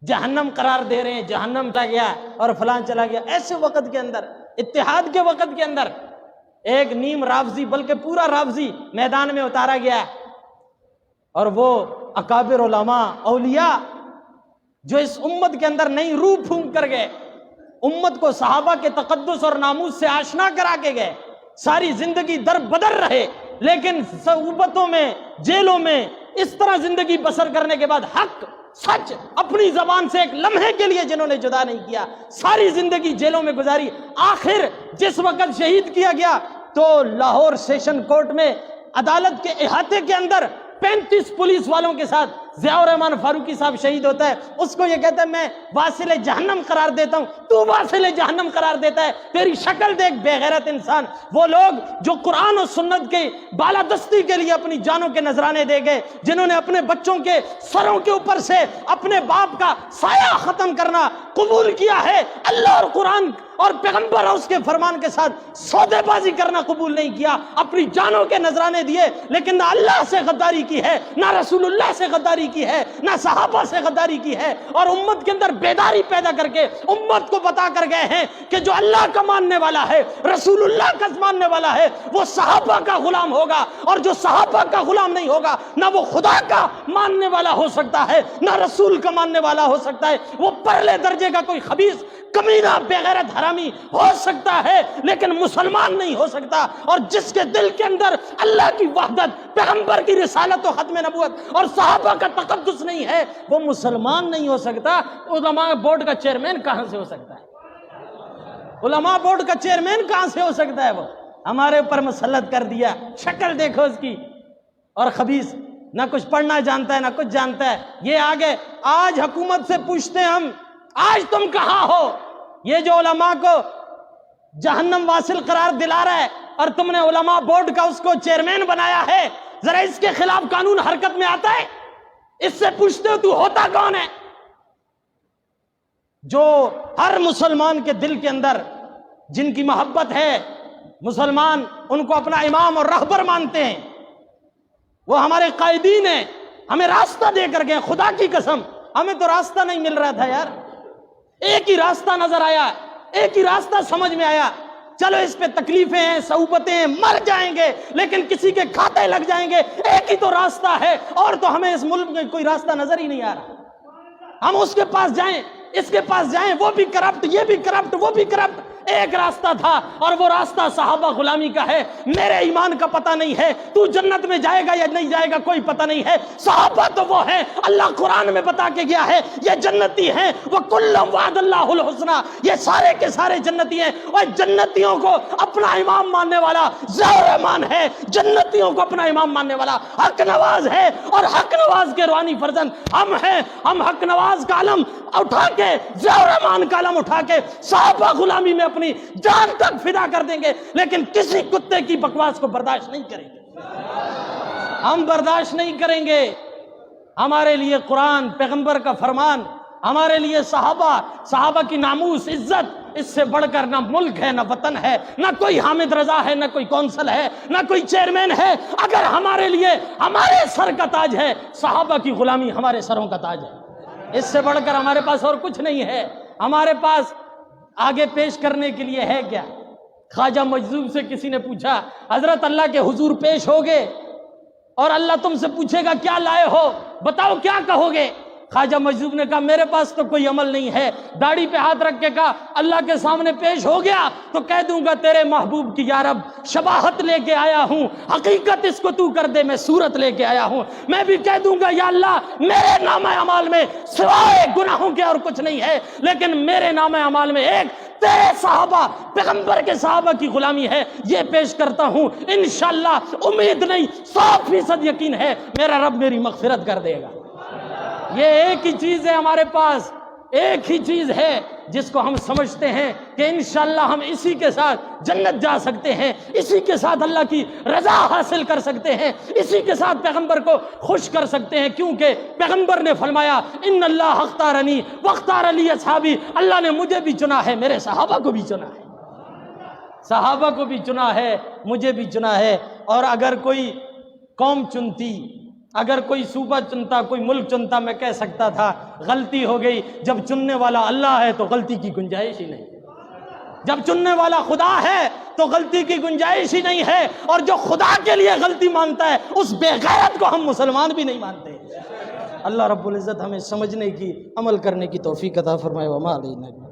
جہنم قرار دے رہے ہیں، جہنم چلا گیا اور فلان چلا گیا. ایسے وقت کے اندر، اتحاد کے وقت کے اندر ایک نیم رافضی بلکہ پورا رافضی میدان میں اتارا گیا، اور وہ اکابر علماء اولیاء جو اس امت کے اندر نئی روح پھونک کر گئے، امت کو صحابہ کے تقدس اور ناموس سے آشنا کرا کے گئے، ساری زندگی در بدر رہے، لیکن صعوبتوں میں، جیلوں میں اس طرح زندگی بسر کرنے کے بعد حق سچ اپنی زبان سے ایک لمحے کے لیے جنہوں نے جدا نہیں کیا، ساری زندگی جیلوں میں گزاری. آخر جس وقت شہید کیا گیا تو لاہور سیشن کورٹ میں عدالت کے احاطے کے اندر 35 پولیس والوں کے ساتھ ضیاء الرحمن فاروقی صاحب شہید ہوتا ہے. اس کو یہ کہتا ہے میں واصل جہنم قرار دیتا ہوں، تو واصل جہنم قرار دیتا ہے، تیری شکل دیکھ بے غیرت انسان. وہ لوگ جو قرآن و سنت کے بالادستی کے لیے اپنی جانوں کے نذرانے دے گئے، جنہوں نے اپنے بچوں کے سروں کے اوپر سے اپنے باپ کا سایہ ختم کرنا قبول کیا ہے، اللہ اور قرآن اور پیغمبر اور اس کے فرمان کے ساتھ سودے بازی کرنا قبول نہیں کیا، اپنی جانوں کے نذرانے دیے، لیکن نہ اللہ سے غداری کی ہے، نہ رسول اللہ سے غداری کی ہے، نہ صحابہ سے غداری کی ہے، اور امت کے اندر بیداری پیدا کر کے امت کو بتا کر گئے ہیں کہ جو اللہ کا ماننے والا ہے، رسول اللہ کا ماننے والا ہے، وہ صحابہ کا غلام ہوگا، اور جو صحابہ کا غلام نہیں ہوگا نہ وہ خدا کا ماننے والا ہو سکتا ہے، نہ رسول کا ماننے والا ہو سکتا ہے. وہ پرلے درجے کا کوئی خبیث کمینہ بے غیرت حرامی ہو سکتا ہے لیکن مسلمان نہیں ہو سکتا. اور جس کے دل کے اندر اللہ کی وحدت، پیغمبر کی رسالت و ختم نبوت اور صحابہ کا تقدس نہیں ہے، وہ مسلمان نہیں ہو سکتا. علماء بورڈ کا چیئرمین کہاں سے ہو سکتا ہے؟ علماء بورڈ کا چیئرمین کہاں سے ہو سکتا ہے؟ وہ ہمارے اوپر مسلط کر دیا. شکل دیکھو اس کی. اور خبیث نہ کچھ پڑھنا جانتا ہے نہ کچھ جانتا ہے. یہ آگے آج حکومت سے پوچھتے ہیں ہم، آج تم کہاں ہو؟ یہ جو علماء کو جہنم واصل قرار دلا رہا ہے اور تم نے علماء بورڈ کا اس کو چیئرمین بنایا ہے، ذرا اس کے خلاف قانون حرکت میں آتا ہے؟ اس سے پوچھتے ہو تو ہوتا کون ہے؟ جو ہر مسلمان کے دل کے اندر جن کی محبت ہے، مسلمان ان کو اپنا امام اور رہبر مانتے ہیں، وہ ہمارے قائدین ہیں، ہمیں راستہ دے کر گئے. خدا کی قسم ہمیں تو راستہ نہیں مل رہا تھا یار. ایک ہی راستہ نظر آیا، ایک ہی راستہ سمجھ میں آیا. چلو اس پہ تکلیفیں ہیں، صعوبتیں ہیں، مر جائیں گے لیکن کسی کے کھاتے لگ جائیں گے. ایک ہی تو راستہ ہے، اور تو ہمیں اس ملک میں کوئی راستہ نظر ہی نہیں آ رہا. ہم اس کے پاس جائیں، اس کے پاس جائیں، وہ بھی کرپٹ، یہ بھی کرپٹ، وہ بھی کرپٹ. ایک راستہ تھا اور وہ راستہ صحابہ غلامی کا ہے. میرے ایمان کا پتہ نہیں ہے تو جنت میں جائے گا یا نہیں جائے گا، کوئی پتہ نہیں ہے. صحابہ تو وہ ہیں اللہ قرآن میں بتا کے گیا ہے یہ جنتی ہیں. وَكُلًّا وَعَدَ اللَّهُ الْحُسْنَى، یہ سارے کے سارے جنتی ہیں. اور جنتیوں کو اپنا امام ماننے والا ضیاء الرحمن ہے، جنتیوں کو اپنا امام ماننے والا حق نواز ہے، اور حق نواز کے روحانی فرزند ہم ہیں. ہم حق نواز کا علم اٹھا کے، ضیاء الرحمن کا علم اٹھا کے صحابہ غلامی میں اپنی جان تک فدا کر دیں گے، لیکن کسی کتے کی بکواس کو برداشت نہیں کریں گے. ہم برداشت نہیں کریں گے. ہمارے لیے قرآن، پیغمبر کا فرمان، ہمارے لیے صحابہ کی ناموس، عزت، اس سے بڑھ کر نہ ملک ہے، نہ وطن ہے، نہ کوئی حامد رضا ہے، نہ کوئی کونسل ہے، نہ کوئی چیئرمین ہے. اگر ہمارے لیے ہمارے سر کا تاج ہے، صحابہ کی غلامی ہمارے سروں کا تاج ہے. اس سے بڑھ کر ہمارے پاس اور کچھ نہیں ہے. ہمارے پاس آگے پیش کرنے کے لیے ہے کیا؟ خواجہ مجذوب سے کسی نے پوچھا، حضرت اللہ کے حضور پیش ہوگے اور اللہ تم سے پوچھے گا کیا لائے ہو، بتاؤ کیا کہو گے؟ خواجہ مجذوب نے کہا میرے پاس تو کوئی عمل نہیں ہے. داڑھی پہ ہاتھ رکھ کے کہا اللہ کے سامنے پیش ہو گیا تو کہہ دوں گا تیرے محبوب کی یا رب شباہت لے کے آیا ہوں، حقیقت اس کو تو کر دے، میں صورت لے کے آیا ہوں. میں بھی کہہ دوں گا یا اللہ میرے نامہ اعمال میں سوائے گناہوں کے اور کچھ نہیں ہے، لیکن میرے نامہ اعمال میں ایک تیرے صحابہ، پیغمبر کے صحابہ کی غلامی ہے، یہ پیش کرتا ہوں. انشاءاللہ امید نہیں 100% یقین ہے میرا رب میری مغفرت کر دے گا. یہ ایک ہی چیز ہے ہمارے پاس، ایک ہی چیز ہے جس کو ہم سمجھتے ہیں کہ انشاءاللہ ہم اسی کے ساتھ جنت جا سکتے ہیں، اسی کے ساتھ اللہ کی رضا حاصل کر سکتے ہیں، اسی کے ساتھ پیغمبر کو خوش کر سکتے ہیں. کیونکہ پیغمبر نے فرمایا ان اللہ اختارنی واختار لی اصحابی، اللہ نے مجھے بھی چنا ہے، میرے صحابہ کو بھی چنا ہے، صحابہ کو بھی چنا ہے، مجھے بھی چنا ہے. اور اگر کوئی قوم چنتی، اگر کوئی صوبہ چنتا، کوئی ملک چنتا، میں کہہ سکتا تھا غلطی ہو گئی. جب چننے والا اللہ ہے تو غلطی کی گنجائش ہی نہیں. جب چننے والا خدا ہے تو غلطی کی گنجائش ہی نہیں ہے. اور جو خدا کے لیے غلطی مانتا ہے اس بے غیرت کو ہم مسلمان بھی نہیں مانتے. اللہ رب العزت ہمیں سمجھنے کی، عمل کرنے کی توفیق عطا فرمائے. وما علینا